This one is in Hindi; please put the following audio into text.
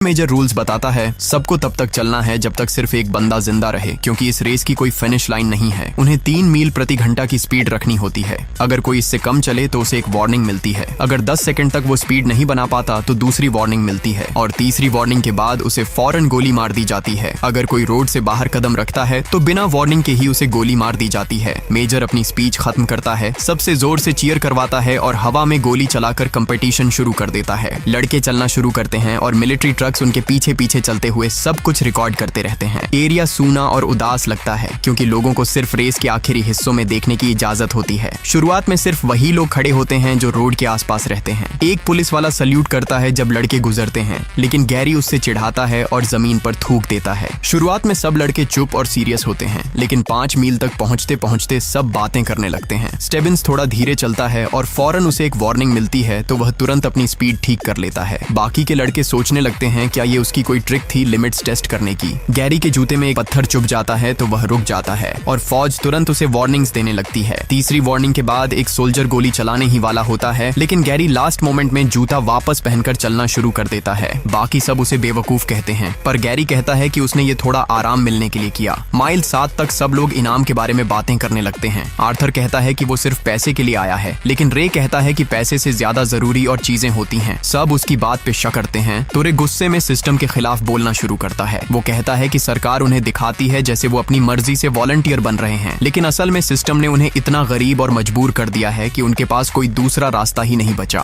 मेजर रूल्स बताता है सबको तब तक चलना है जब तक सिर्फ एक बंदा जिंदा रहे, क्योंकि इस रेस की कोई फिनिश लाइन नहीं है। उन्हें 3 मील प्रति घंटा की स्पीड रखनी होती है। अगर कोई इससे कम चले तो उसे एक वार्निंग मिलती है। अगर 10 सेकंड तक वो स्पीड नहीं बना पाता तो दूसरी वार्निंग मिलती है और तीसरी वार्निंग के बाद उसे फौरन गोली मार दी जाती है। अगर कोई रोड से बाहर कदम रखता है तो बिना वार्निंग के ही उसे गोली मार दी जाती है। मेजर अपनी स्पीच खत्म करता है, सबसे जोर से चीयर करवाता है और हवा में गोली चलाकर कंपटीशन शुरू कर देता है। लड़के चलना शुरू करते हैं और मिलिट्री ट्रक्स उनके पीछे पीछे चलते हुए सब कुछ रिकॉर्ड करते रहते हैं। एरिया सूना और उदास लगता है क्योंकि लोगों को सिर्फ रेस के आखिरी हिस्सों में देखने की इजाजत होती है। शुरुआत में सिर्फ वही लोग खड़े होते हैं जो रोड के आसपास रहते हैं। एक पुलिस वाला सल्यूट करता है जब लड़के गुजरते हैं, लेकिन गैरी उससे चिढ़ाता है और जमीन पर थूक देता है। शुरुआत में सब लड़के चुप और सीरियस होते हैं, लेकिन 5 मील तक पहुंचते पहुंचते सब बातें करने लगते हैं। स्टेबिन्स थोड़ा धीरे चलता है और फौरन उसे एक वार्निंग मिलती है तो वह तुरंत अपनी स्पीड ठीक कर लेता है। बाकी के लड़के सोचने लगते हैं क्या ये उसकी कोई ट्रिक थी लिमिट्स टेस्ट करने की। गैरी के जूते में एक पत्थर चुभ जाता है तो वह रुक जाता है और फौज तुरंत उसे वार्निंग्स देने लगती है। तीसरी वार्निंग के बाद एक सोल्जर गोली चलाने ही वाला होता है, लेकिन गैरी लास्ट मोमेंट में जूता वापस पहनकर चलना शुरू कर देता है। बाकी सब उसे बेवकूफ कहते हैं, पर गैरी कहता है कि उसने ये थोड़ा आराम मिलने के लिए किया। माइल 7 तक सब लोग इनाम के बारे में बातें करने लगते हैं। आर्थर कहता है कि वो सिर्फ पैसे के लिए आया है, लेकिन रे कहता है कि पैसे से ज्यादा जरूरी और चीजें होती हैं। सब उसकी बात पे शक करते हैं तो रे गुस्से में सिस्टम के खिलाफ बोलना शुरू करता है। वो कहता है कि सरकार उन्हें दिखाती है जैसे वो अपनी मर्जी से वॉलंटियर बन रहे हैं, लेकिन असल में सिस्टम ने उन्हें इतना गरीब और मजबूर कर दिया है कि उनके पास कोई दूसरा रास्ता ही नहीं बचा।